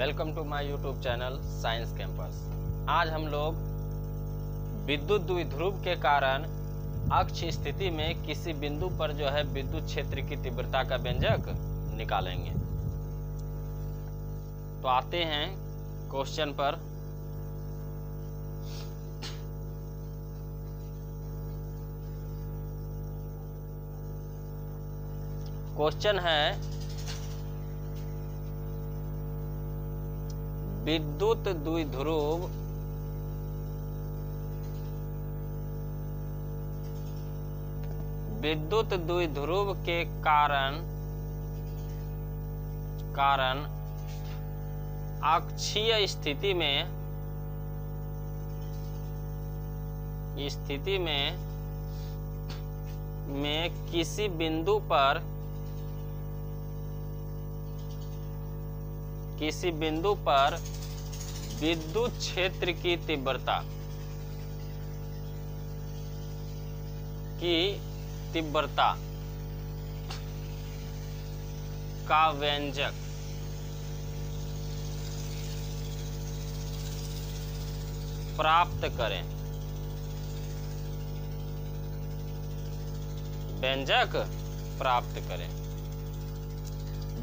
Welcome to my YouTube channel science campus. आज हम लोग विद्युत द्विध्रुव के कारण अक्ष स्थिति में किसी बिंदु पर जो है विद्युत क्षेत्र की तीव्रता का व्यंजक निकालेंगे। तो आते हैं क्वेश्चन पर। क्वेश्चन है विद्युत द्विध्रुव के कारण अक्षीय स्थिति में किसी बिंदु पर विद्युत क्षेत्र की तीव्रता का व्यंजक प्राप्त करें।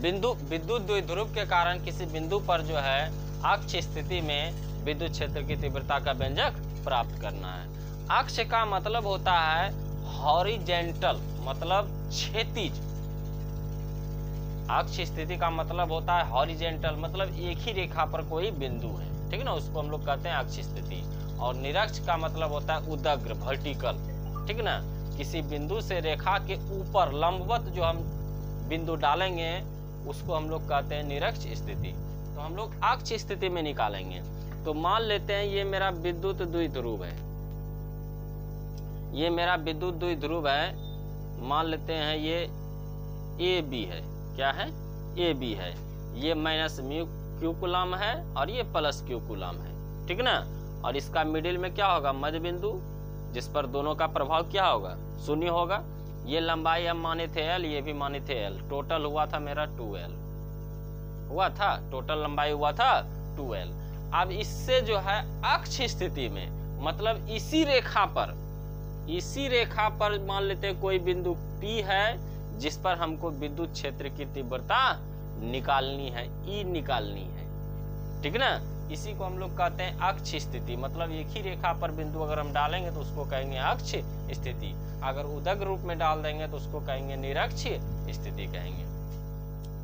विद्युत द्विध्रुव के कारण किसी बिंदु पर जो है अक्ष स्थिति में विद्युत क्षेत्र की तीव्रता का व्यंजक प्राप्त करना है। अक्ष का मतलब होता है हॉरिजेंटल, मतलब क्षैतिज। अक्ष स्थिति का मतलब होता है हॉरिजेंटल, मतलब एक ही रेखा पर कोई बिंदु है, ठीक है ना, उसको हम लोग कहते हैं अक्ष स्थिति। और निरक्ष का मतलब होता है उदग्र, वर्टिकल, ठीक है ना। किसी बिंदु से रेखा के ऊपर लंबवत जो हम बिंदु डालेंगे उसको हम लोग कहते हैं निरक्ष स्थिति। तो हम लोग अक्ष स्थिति में निकालेंगे। तो मान लेते हैं ये मेरा विद्युत द्विध्रुव है, मान लेते हैं ये ए बी है। क्या है? ए बी है। ये माइनस म्यू क्यू कूलम है और ये प्लस क्यू कूलम है, ठीक ना। और इसका मिडिल में क्या होगा? मध्य बिंदु, जिस पर दोनों का प्रभाव क्या होगा? शून्य होगा। ये लंबाई हम माने थे L, ये भी माने थे L। टोटल हुआ था मेरा 2L हुआ था, टोटल लंबाई हुआ था 2L। अब इससे जो है अक्ष स्थिति में, मतलब इसी रेखा पर मान लेते हैं कोई बिंदु P है जिस पर हमको विद्युत क्षेत्र की तीव्रता निकालनी है, E निकालनी है, ठीक ना। इसी को हम लोग कहते हैं अक्ष स्थिति। मतलब एक ही रेखा पर बिंदु अगर हम डालेंगे तो उसको कहेंगे अक्ष स्थिति। अगर उदग्र रूप में डाल देंगे तो उसको कहेंगे निरक्ष स्थिति कहेंगे।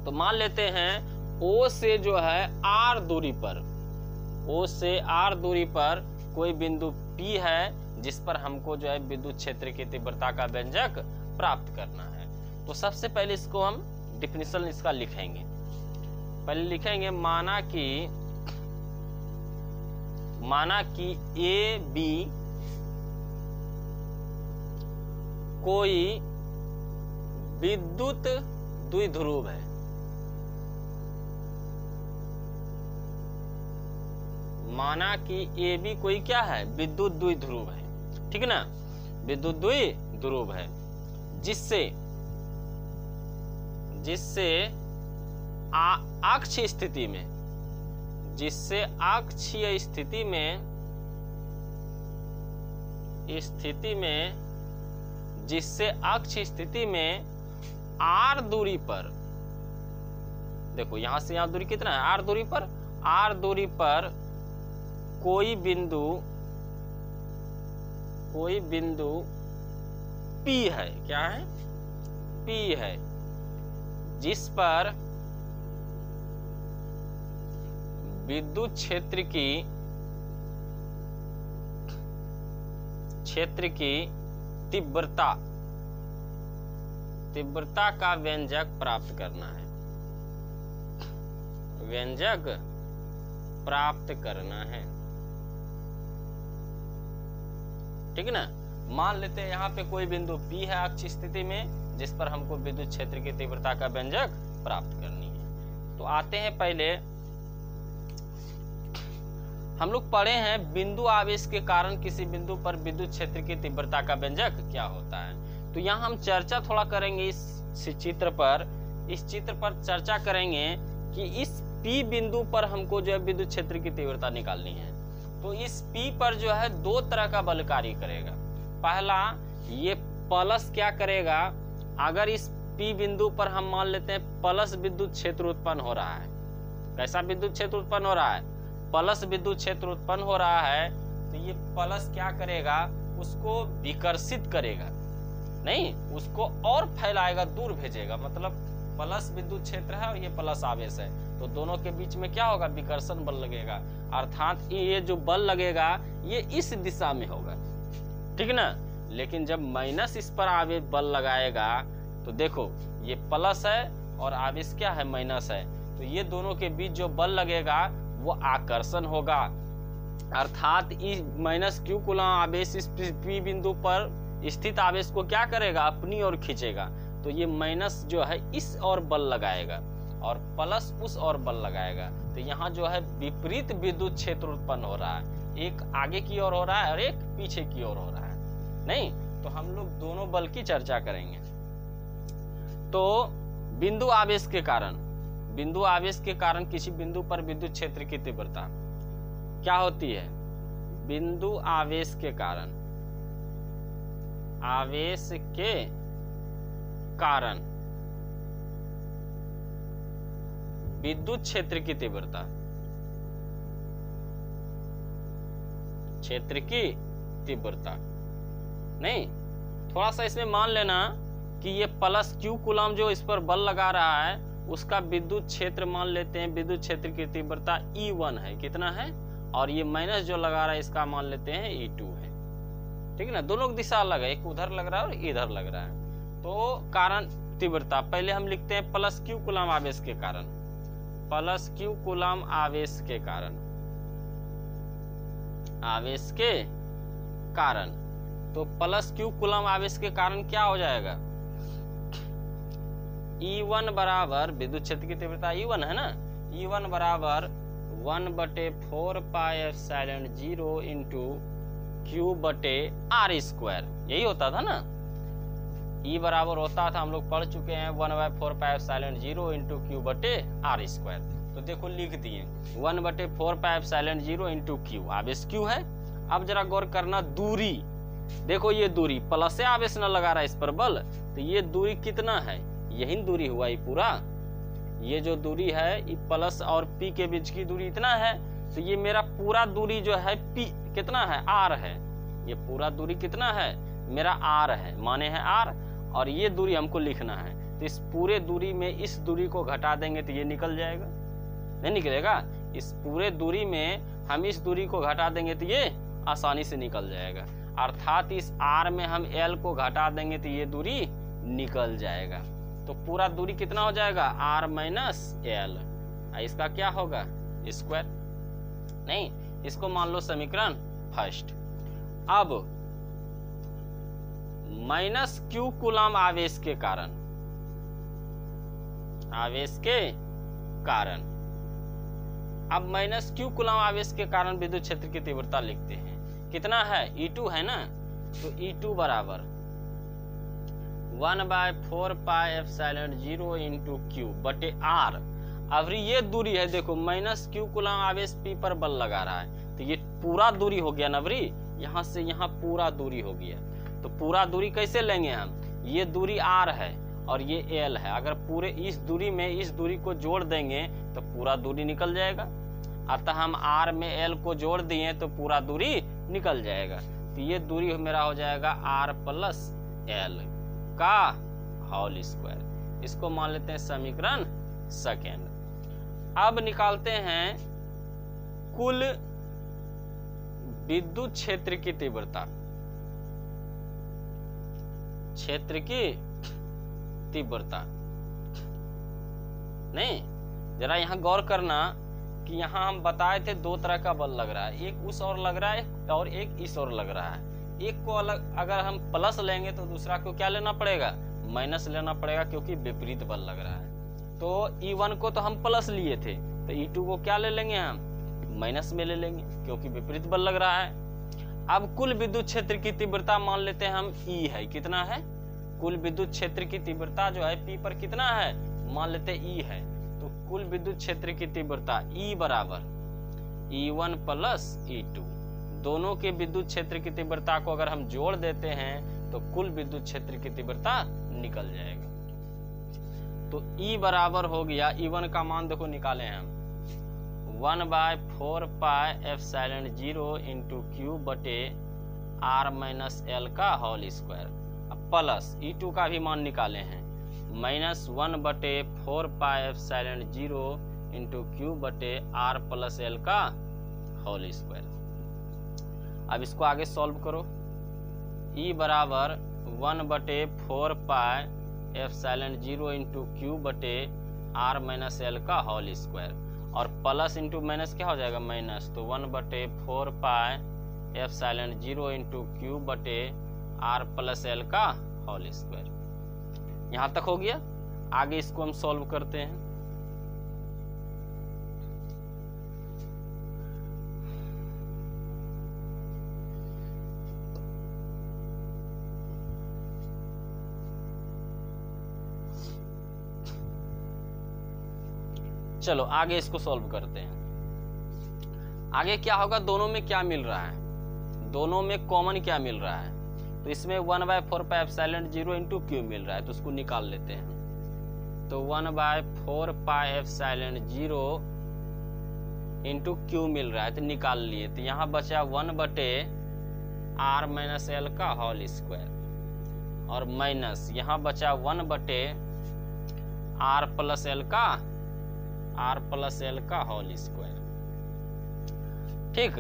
तो मान लेते हैं O से जो है R दूरी पर कोई बिंदु P है जिस पर हमको जो है विद्युत क्षेत्र की तीव्रता का व्यंजक प्राप्त करना है। तो सबसे पहले इसको हम डिफिनिशन इसका लिखेंगे। पहले लिखेंगे माना कि ए बी कोई विद्युत द्विध्रुव है। माना कि ए बी कोई क्या है? विद्युत द्विध्रुव है, ठीक ना। विद्युत द्विध्रुव है जिससे अक्षीय स्थिति में R दूरी पर, देखो यहां से यहां दूरी कितना है? R दूरी पर कोई बिंदु P है। क्या है? P है, जिस पर विद्युत क्षेत्र की तीव्रता का व्यंजक प्राप्त करना है, ठीक ना। मान लेते हैं यहाँ पे कोई बिंदु P है अक्ष स्थिति में जिस पर हमको विद्युत क्षेत्र की तीव्रता का व्यंजक प्राप्त करनी है। तो आते हैं पहले हम लोग पढ़े हैं बिंदु आवेश के कारण किसी बिंदु पर विद्युत क्षेत्र की तीव्रता का व्यंजक क्या होता है। तो यहाँ हम चर्चा थोड़ा करेंगे इस चित्र पर चर्चा करेंगे कि इस P बिंदु पर हमको जो है विद्युत क्षेत्र की तीव्रता निकालनी है। तो इस P पर जो है दो तरह का बल कार्य करेगा। पहला, ये प्लस क्या करेगा, अगर इस P बिंदु पर हम मान लेते हैं प्लस विद्युत क्षेत्र उत्पन्न हो रहा है। कैसा विद्युत क्षेत्र उत्पन्न हो रहा है? प्लस विद्युत क्षेत्र उत्पन्न हो रहा है। तो ये प्लस क्या करेगा, उसको विकर्षित करेगा, नहीं उसको और फैलाएगा, दूर भेजेगा। मतलब प्लस विद्युत क्षेत्र है और ये प्लस आवेश है, तो दोनों के बीच में क्या होगा, विकर्षण बल लगेगा। अर्थात ये जो बल लगेगा ये इस दिशा में होगा, ठीक ना। लेकिन जब माइनस इस पर आवेश बल लगाएगा तो देखो ये प्लस है और आवेश क्या है, माइनस है, तो ये दोनों के बीच जो बल लगेगा वो आकर्षण होगा। अर्थात इस माइनस क्यू कूलम आवेश इस P बिंदु पर स्थित आवेश को क्या करेगा, अपनी ओर खींचेगा। तो ये माइनस जो है इस ओर बल लगाएगा और प्लस उस ओर बल लगाएगा। तो यहाँ जो है विपरीत विद्युत क्षेत्र उत्पन्न हो रहा है, एक आगे की ओर हो रहा है और एक पीछे की ओर हो रहा है। नहीं, तो हम लोग दोनों बल की चर्चा करेंगे। तो बिंदु आवेश के कारण किसी बिंदु पर विद्युत क्षेत्र की तीव्रता क्या होती है? बिंदु आवेश के कारण विद्युत क्षेत्र की तीव्रता, नहीं थोड़ा सा इसमें मान लेना कि ये प्लस क्यू कूलम जो इस पर बल लगा रहा है उसका विद्युत क्षेत्र मान लेते हैं, विद्युत क्षेत्र की तीव्रता E1 है, कितना है, और ये माइनस जो लगा रहा है इसका मान लेते हैं E2 है, ठीक है ना। दोनों की दिशा अलग है, एक उधर लग रहा है और इधर लग रहा है। तो कारण तीव्रता पहले हम लिखते हैं प्लस क्यू कूलम आवेश के कारण, प्लस क्यू कूलम आवेश के कारण, तो प्लस क्यू कूलम आवेश के कारण क्या हो जाएगा, E1 बराबर विद्युत क्षेत्र की तीव्रता E1 है ना, E1 बराबर 1/4 पाई एप्सिलॉन 0 इंटू Q/r², यही होता था ना। E बराबर होता था, हम लोग पढ़ चुके हैं 1/4 पाई एप्सिलॉन 0 इंटू Q/r²। तो देखो लिख दिए 1/4 पाई एप्सिलॉन 0 इंटू Q, आवेश Q है। अब जरा गौर करना, दूरी देखो, ये दूरी प्लस से आवेश न लगा रहा है इस पर बल, तो ये दूरी कितना है, यही दूरी हुआ ये पूरा। ये जो दूरी है ये प्लस और P के बीच की दूरी इतना है, तो ये मेरा पूरा दूरी जो है P कितना है, R है। ये पूरा दूरी कितना है, मेरा R है, माने है R, और ये दूरी हमको लिखना है। तो इस पूरे दूरी में इस दूरी को घटा देंगे तो ये निकल जाएगा, नहीं निकलेगा। इस पूरे दूरी में हम इस दूरी को घटा देंगे तो ये आसानी से निकल जाएगा। अर्थात इस R में हम L को घटा देंगे तो ये दूरी निकल जाएगा। तो पूरा दूरी कितना हो जाएगा, R माइनस L, इसका क्या होगा, स्क्वायर। नहीं, इसको मान लो समीकरण फर्स्ट। अब माइनस क्यू कूलम आवेश के कारण, अब माइनस क्यू कूलम आवेश के कारण विद्युत क्षेत्र की तीव्रता लिखते हैं, कितना है, E2 है ना। तो E2 बराबर 1/4 पाई एप्सिलॉन 0 इंटू Q/r। अब ये दूरी है, देखो माइनस क्यू कूलम आवेश P पर बल लगा रहा है, तो ये पूरा दूरी हो गया नवरी, यहाँ से यहाँ पूरा दूरी हो गया। तो पूरा दूरी कैसे लेंगे हम, ये दूरी R है और ये L है, अगर पूरे इस दूरी में इस दूरी को जोड़ देंगे तो पूरा दूरी निकल जाएगा। अतः हम R में L को जोड़ दिए तो पूरा दूरी निकल जाएगा। तो ये दूरी मेरा हो जाएगा R प्लस L का होल स्क्वायर। इसको मान लेते हैं समीकरण सेकेंड। अब निकालते हैं कुल विद्युत क्षेत्र की तीव्रता, नहीं, जरा यहाँ गौर करना कि यहाँ हम बताए थे दो तरह का बल लग रहा है, एक उस ओर लग रहा है और एक इस ओर लग रहा है। एक को अलग अगर हम प्लस लेंगे तो दूसरा को क्या लेना पड़ेगा, माइनस लेना पड़ेगा, क्योंकि विपरीत बल लग रहा है। तो E1 को तो हम प्लस लिए थे, तो E2 को क्या ले लेंगे, हम माइनस में ले लेंगे, क्योंकि विपरीत बल लग रहा है। अब कुल विद्युत क्षेत्र की तीव्रता मान लेते हैं हम E है, कितना है, कुल विद्युत क्षेत्र की तीव्रता जो है P पर कितना है, मान लेते E है। तो कुल विद्युत क्षेत्र की तीव्रता E बराबर E1 प्लस E2, दोनों के विद्युत क्षेत्र की तीव्रता को अगर हम जोड़ देते हैं तो कुल विद्युत क्षेत्र की तीव्रता निकल जाएगा। तो E बराबर हो गया, E1 का मान देखो निकाले हम 1/4 पाई एप्सिलॉन 0 इंटू क्यू बटे R माइनस L का होल स्क्वायर। अब प्लस E2 का भी मान निकाले हैं -1/4 पाई एप्सिलॉन 0 इंटू क्यू बटे R प्लस L का होल स्क्वायर। अब इसको आगे सॉल्व करो। E बराबर 1/4 पाई एप्सिलॉन 0 इंटू क्यू बटे R माइनस L का होल स्क्वायर, और प्लस इंटू माइनस क्या हो जाएगा माइनस, तो 1/4 पाई एप्सिलॉन 0 इंटू क्यू बटे R प्लस L का होल स्क्वायर। यहाँ तक हो गया। आगे इसको हम सॉल्व करते हैं। चलो आगे इसको सॉल्व करते हैं। आगे क्या होगा, दोनों में क्या मिल रहा है, दोनों में कॉमन क्या मिल रहा है, तो इसमें 1/4 पाई एप्सिलॉन 0 इंटू क्यू मिल रहा है, तो उसको निकाल लेते हैं। तो 1/4 पाई एप्सिलॉन 0 इंटू क्यू मिल रहा है, तो निकाल लिए। तो यहाँ बचा 1/R माइनस L का होल स्क्वायर, और माइनस यहाँ बचा 1/R प्लस L का होल स्क्वायर। ठीक,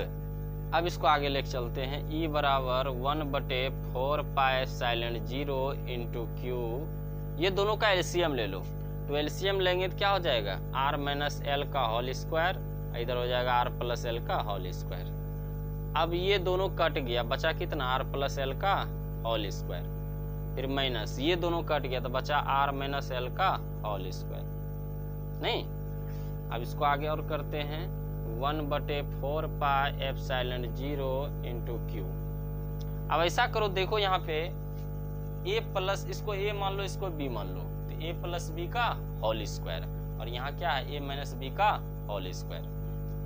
अब इसको आगे लेके चलते हैं। E बराबर 1/4 पाई एप्सिलॉन 0 इंटू क्यू, ये दोनों का एलसीएम ले लो। तो एलसीएम लेंगे तो क्या हो जाएगा, R माइनस L का होल स्क्वायर, इधर हो जाएगा R प्लस L का होल स्क्वायर। अब ये दोनों कट गया, बचा कितना, R प्लस L का होल स्क्वायर, फिर माइनस ये दोनों कट गया तो बचा R माइनस L का होल स्क्वायर। नहीं, अब इसको आगे और करते हैं। 1/4 पाई एप्सिलॉन 0 इंटू क्यू। अब ऐसा करो, देखो यहाँ पे A प्लस, इसको A मान लो, इसको B मान लो, तो A प्लस B का होल स्क्वायर, और यहाँ क्या है, A माइनस B का होल स्क्वायर।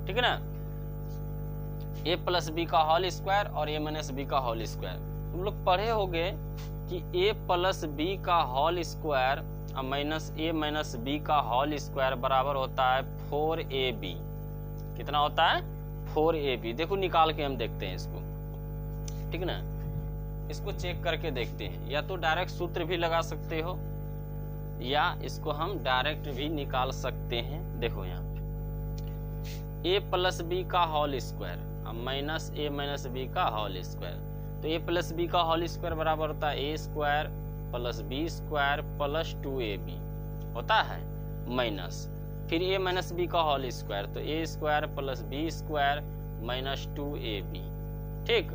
ठीक है ना, A प्लस B का होल स्क्वायर और A माइनस B का होल स्क्वायर। तुम लोग पढ़े होगे कि A प्लस B का होल स्क्वायर और माइनस A माइनस B का होल स्क्वायर बराबर होता है 4AB। कितना होता है, 4AB। देखो निकाल के हम देखते हैं इसको, ठीक ना, इसको चेक करके देखते हैं। या तो डायरेक्ट सूत्र भी लगा सकते हो, या इसको हम डायरेक्ट भी निकाल सकते हैं। देखो यहाँ A प्लस B का होल स्क्वायर और माइनस A माइनस B का होल स्क्वायर, तो A प्लस B का होल स्क्वायर बराबर होता है A square plus B square plus 2AB होता है, माइनस फिर A माइनस B का होल स्क्वायर, तो A square plus B square minus 2AB। ठीक,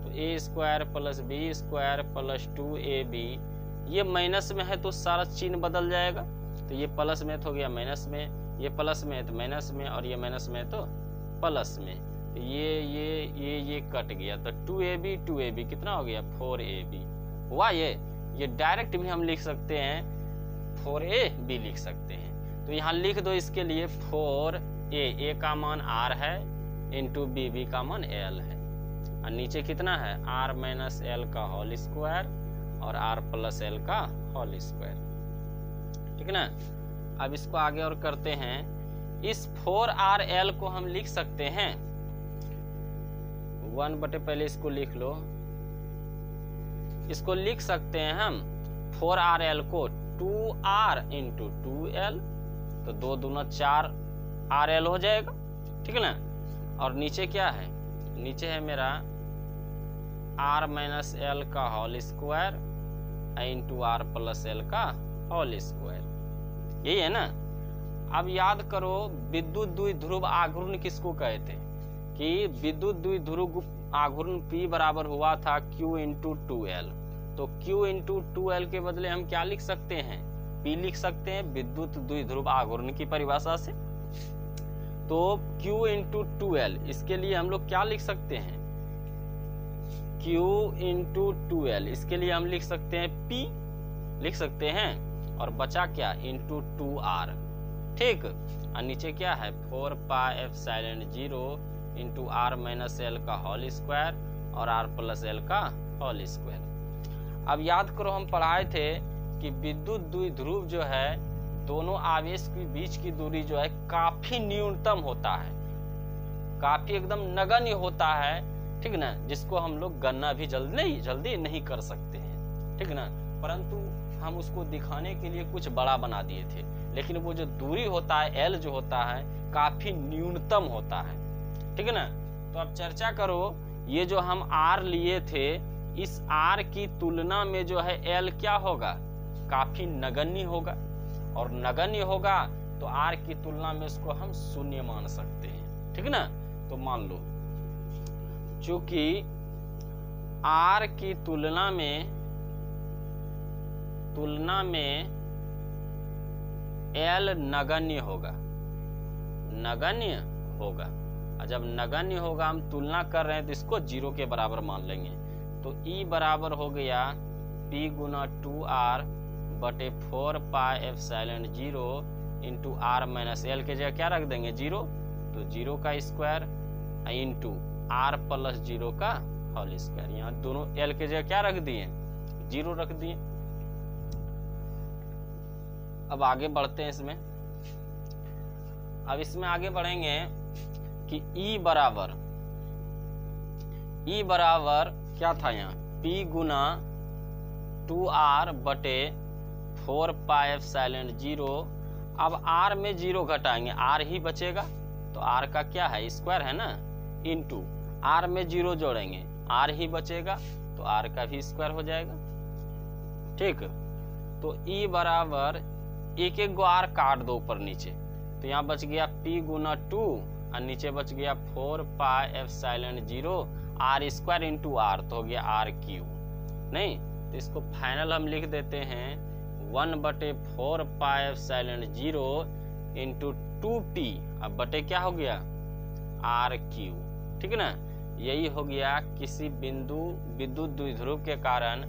तो A square plus B square plus 2AB, ये माइनस में है तो सारा चिन्ह बदल जाएगा, तो ये प्लस में तो हो गया माइनस में, ये प्लस में है तो माइनस में, और ये माइनस में है तो प्लस में, तो ये कट गया, तो 2AB कितना हो गया, 4AB हुआ। ये डायरेक्ट भी हम लिख सकते हैं, 4AB लिख सकते हैं। तो यहाँ लिख दो इसके लिए 4A का मान R है इंटू B का मान L है, और नीचे कितना है, R माइनस L का होल स्क्वायर और R प्लस L का होल स्क्वायर। ठीक है ना, अब इसको आगे और करते हैं। इस 4RL को हम लिख सकते हैं 1 बटे, पहले इसको लिख लो, इसको लिख सकते हैं हम 4RL को 2R इंटू 2L, तो 2 दूना 4RL हो जाएगा। ठीक है ना, और नीचे क्या है, नीचे है मेरा R माइनस L का whole square into R plus L का होल स्क्वायर, यही है ना। अब याद करो विद्युत द्विध्रुव आघूर्ण किसको कहते हैं, कि विद्युत द्विध्रुव आघूर्ण P बराबर हुआ था Q इंटू 2L, तो Q इंटू 2L के बदले हम क्या लिख सकते हैं, P लिख सकते हैं विद्युत द्विध्रुव आघूर्ण की परिभाषा से। तो Q इंटू 2L, इसके लिए हम लोग क्या लिख सकते हैं, Q इंटू 2L, इसके लिए हम लिख सकते हैं P लिख सकते हैं, और बचा क्या, इंटू 2R। ठीक। और नीचे क्या है 4 pi epsilon 0 into R minus L का होल स्क्वायर और आर प्लस एल का होल स्क्वायर। अब याद करो हम पढ़ाए थे कि विद्युत द्विध्रुव जो है दोनों आवेश के बीच की दूरी जो है काफी न्यूनतम होता है, काफी एकदम नगण्य होता है, ठीक ना, जिसको हम लोग गणना भी जल्दी नहीं कर सकते हैं, ठीक ना। परंतु हम उसको दिखाने के लिए कुछ बड़ा बना दिए थे, लेकिन वो जो दूरी होता है एल जो होता है काफी न्यूनतम होता है, ठीक है ना। तो अब चर्चा करो, ये जो हम आर लिए थे इस आर की तुलना में जो है एल क्या होगा, काफी नगण्य होगा, और नगण्य होगा तो आर की तुलना में इसको हम शून्य मान सकते हैं, ठीक ना। तो मान लो चूंकि आर की तुलना में एल नगण्य होगा, और जब नगण्य होगा हम तुलना कर रहे हैं तो इसको 0 के बराबर मान लेंगे। तो E बराबर हो गया P गुना 2R बटे 4 pi epsilon 0 into R minus L के जगह क्या रख देंगे 0, तो 0 का स्क्वायर इंटू आर प्लस 0 का होल स्क्वायर। यहाँ दोनों एल के जगह क्या रख दिए 0 रख दिए। अब आगे बढ़ते हैं इसमें। अब इसमें आगे बढ़ेंगे कि E बराबर क्या था यहाँ P गुना 2R बटे 4 पाई एप्सिलॉन 0। अब R में 0 घटाएंगे, R ही बचेगा, तो R का क्या है स्क्वायर है ना, इंटू R में 0 जोड़ेंगे, R ही बचेगा, तो R का भी स्क्वायर हो जाएगा, ठीक। तो E बराबर एक गो R काट दो ऊपर नीचे, तो यहाँ बच गया P गुना 2 और नीचे बच गया 4 pi epsilon 0 R square into R, तो हो गया R क्यूब। नहीं तो इसको फाइनल हम लिख देते हैं 1 बटे 4 पाई एप्सिलॉन 0 इंटू 2P, अब बटे क्या हो गया R क्यूब, ठीक ना। यही हो गया किसी बिंदु विद्युत द्विध्रुव के कारण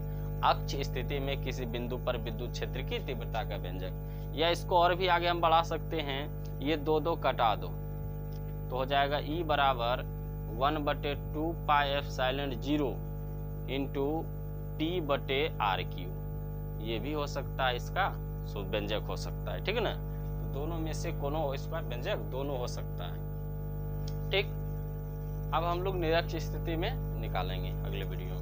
अक्ष स्थिति में किसी बिंदु पर विद्युत क्षेत्र की तीव्रता का व्यंजक। या इसको और भी आगे हम बढ़ा सकते हैं, ये 2 कटा दो तो हो जाएगा E बराबर 1 बटे 2 पाई एप्सिलॉन 0 इंटू P बटे R क्यूब। ये भी हो सकता है, इसका व्यंजक हो सकता है, ठीक है ना। तो दोनों में से कोनो इसका व्यंजक दोनों हो सकता है, ठीक। अब हम लोग निरक्ष स्थिति में निकालेंगे अगले वीडियो में।